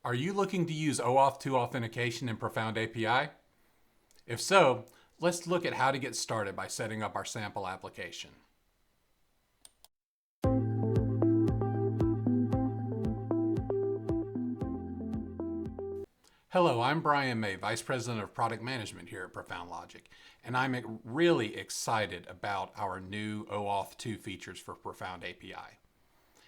Are you looking to use OAuth2 authentication in Profound API? If so, let's look at how to get started by setting up our sample application. Hello, I'm Brian May, Vice President of Product Management here at Profound Logic, and I'm really excited about our new OAuth2 features for Profound API.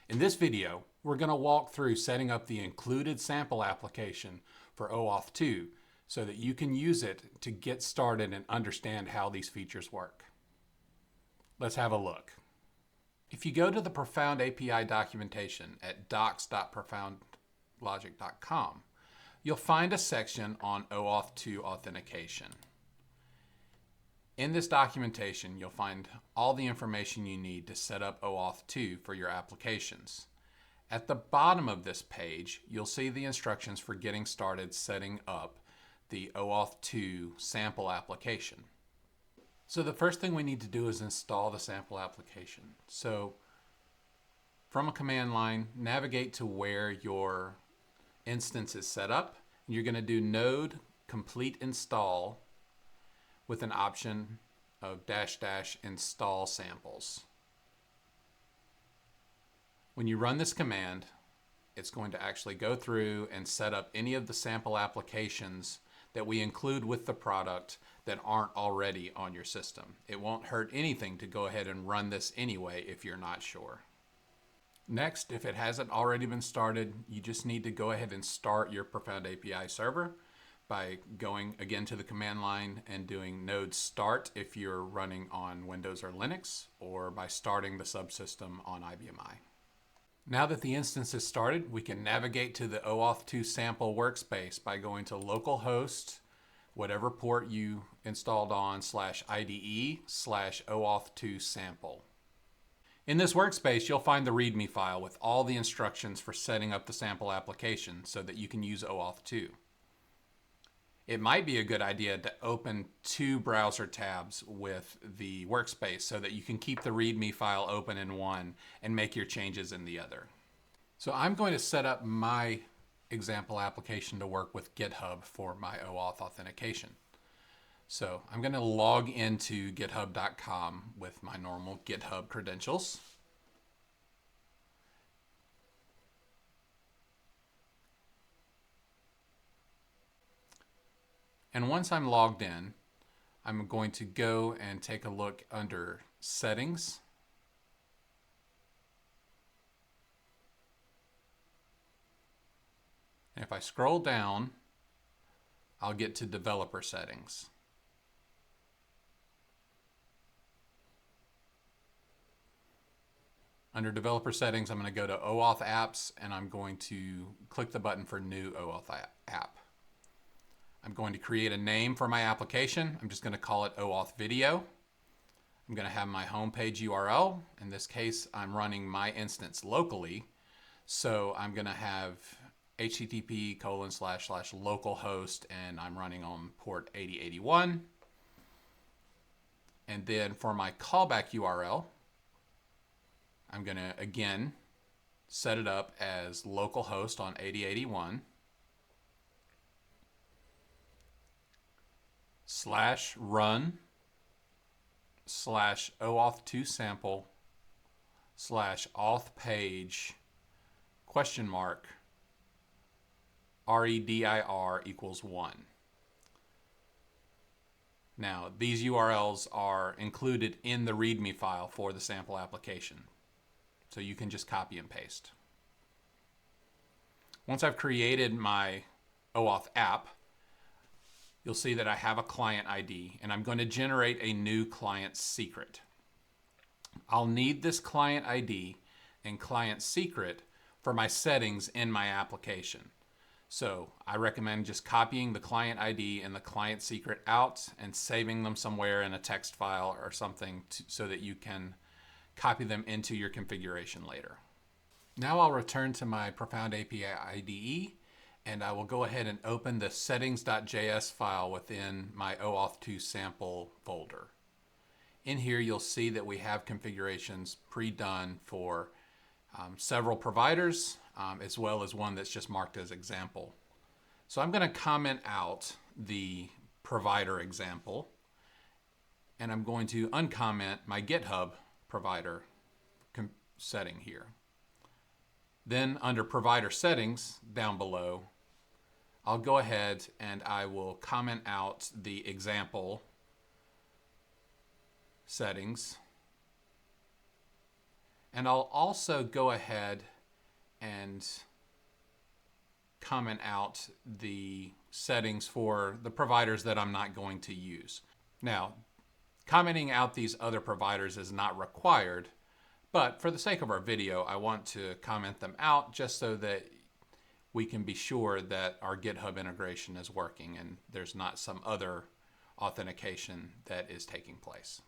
In this video, we're going to walk through setting up the included sample application for OAuth2 so that you can use it to get started and understand how these features work. Let's have a look. If you go to the Profound API documentation at docs.profoundlogic.com, you'll find a section on OAuth2 authentication. In this documentation, you'll find all the information you need to set up OAuth2 for your applications. At the bottom of this page, you'll see the instructions for getting started setting up the OAuth2 sample application. So the first thing we need to do is install the sample application. So from a command line, navigate to where your instance is set up. You're going to do node complete install with an option of -- install samples. When you run this command, it's going to actually go through and set up any of the sample applications that we include with the product that aren't already on your system. It won't hurt anything to go ahead and run this anyway if you're not sure. Next, if it hasn't already been started, you just need to go ahead and start your Profound API server by going again to the command line and doing node start if you're running on Windows or Linux, or by starting the subsystem on IBMI. Now that the instance is started, we can navigate to the OAuth2 sample workspace by going to localhost, whatever port you installed on, /IDE/OAuth2 sample. In this workspace, you'll find the README file with all the instructions for setting up the sample application so that you can use OAuth2. It might be a good idea to open 2 browser tabs with the workspace so that you can keep the README file open in one and make your changes in the other. So I'm going to set up my example application to work with GitHub for my OAuth authentication. So I'm going to log into github.com with my normal GitHub credentials. And once I'm logged in, I'm going to go and take a look under Settings. And if I scroll down, I'll get to Developer Settings. Under Developer Settings, I'm going to go to OAuth Apps, and I'm going to click the button for New OAuth App. I'm going to create a name for my application. I'm just going to call it OAuth Video. I'm going to have my homepage URL. In this case, I'm running my instance locally, so I'm going to have http://localhost, and I'm running on port 8081. And then for my callback URL, I'm going to again set it up as localhost on 8081 /run/OAuth2 sample /auth page $redir = 1. Now, these URLs are included in the README file for the sample application, so you can just copy and paste. Once I've created my OAuth app, you'll see that I have a client ID, and I'm going to generate a new client secret. I'll need this client ID and client secret for my settings in my application. So I recommend just copying the client ID and the client secret out and saving them somewhere in a text file or something so that you can copy them into your configuration later. Now I'll return to my Profound API IDE, and I will go ahead and open the settings.js file within my OAuth2 sample folder. In here, you'll see that we have configurations pre-done for several providers. as well as one that's just marked as example. So I'm going to comment out the provider example, and I'm going to uncomment my GitHub provider setting here. Then under provider settings down below, I'll go ahead and I will comment out the example settings. And I'll also go ahead and comment out the settings for the providers that I'm not going to use. Now, commenting out these other providers is not required, but for the sake of our video, I want to comment them out just so that we can be sure that our GitHub integration is working and there's not some other authentication that is taking place.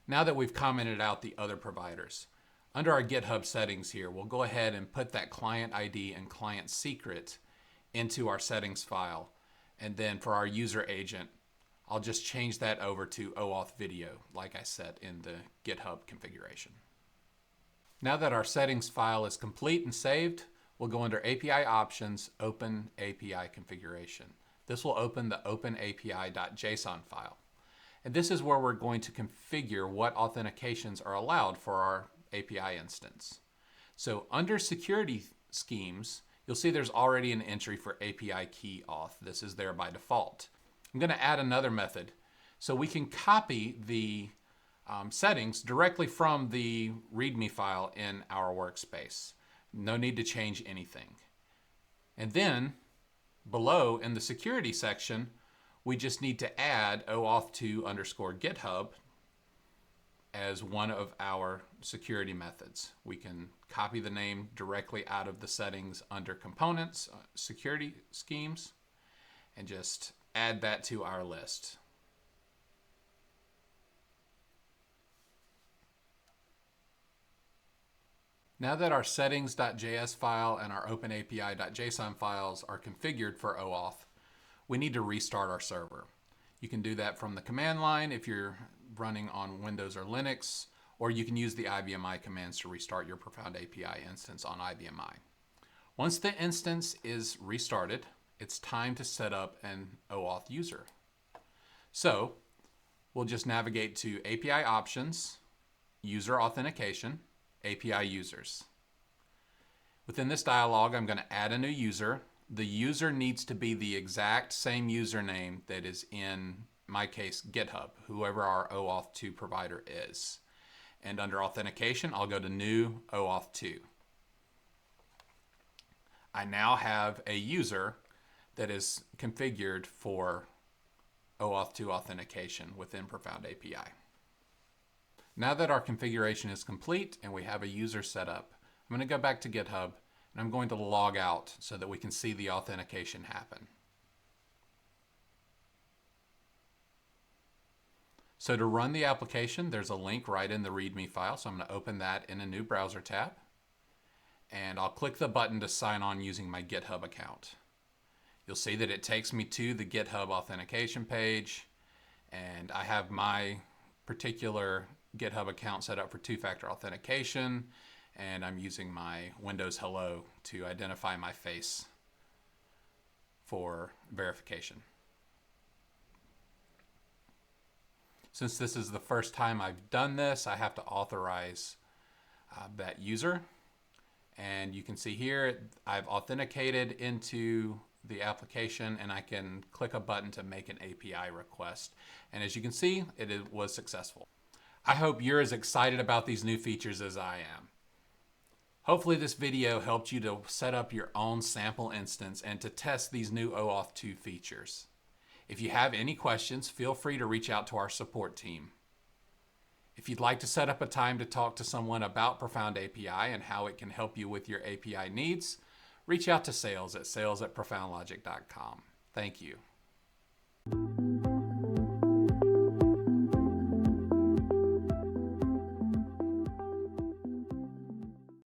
Now that we've commented out the other providers, under our GitHub settings here, we'll go ahead and put that client ID and client secret into our settings file. And then for our user agent, I'll just change that over to OAuth video, like I said in the GitHub configuration. Now that our settings file is complete and saved, we'll go under API Options, Open API Configuration. This will open the openapi.json file. And this is where we're going to configure what authentications are allowed for our API instance. So under security schemes, you'll see there's already an entry for API key auth. This is there by default. I'm going to add another method so we can copy the settings directly from the README file in our workspace. No need to change anything. And then below in the security section, we just need to add OAuth2 _ GitHub as one of our security methods. We can copy the name directly out of the settings under components, security schemes, and just add that to our list. Now that our settings.js file and our openapi.json files are configured for OAuth, we need to restart our server. You can do that from the command line if you're running on Windows or Linux, or you can use the IBMI commands to restart your Profound API instance on IBMI. Once the instance is restarted, it's time to set up an OAuth user. So we'll just navigate to API Options, User Authentication, API Users. Within this dialog, I'm going to add a new user. The user needs to be the exact same username that is in my case, GitHub, whoever our OAuth2 provider is. And under authentication, I'll go to new OAuth2. I now have a user that is configured for OAuth2 authentication within Profound API. Now that our configuration is complete and we have a user set up, I'm going to go back to GitHub and I'm going to log out so that we can see the authentication happen. So to run the application, there's a link right in the README file. So I'm going to open that in a new browser tab. And I'll click the button to sign on using my GitHub account. You'll see that it takes me to the GitHub authentication page. And I have my particular GitHub account set up for two-factor authentication. And I'm using my Windows Hello to identify my face for verification. Since this is the first time I've done this, I have to authorize that user. And you can see here, I've authenticated into the application and I can click a button to make an API request. And as you can see, it was successful. I hope you're as excited about these new features as I am. Hopefully this video helped you to set up your own sample instance and to test these new OAuth2 features. If you have any questions, feel free to reach out to our support team. If you'd like to set up a time to talk to someone about Profound API and how it can help you with your API needs, reach out to sales@profoundlogic.com. Thank you.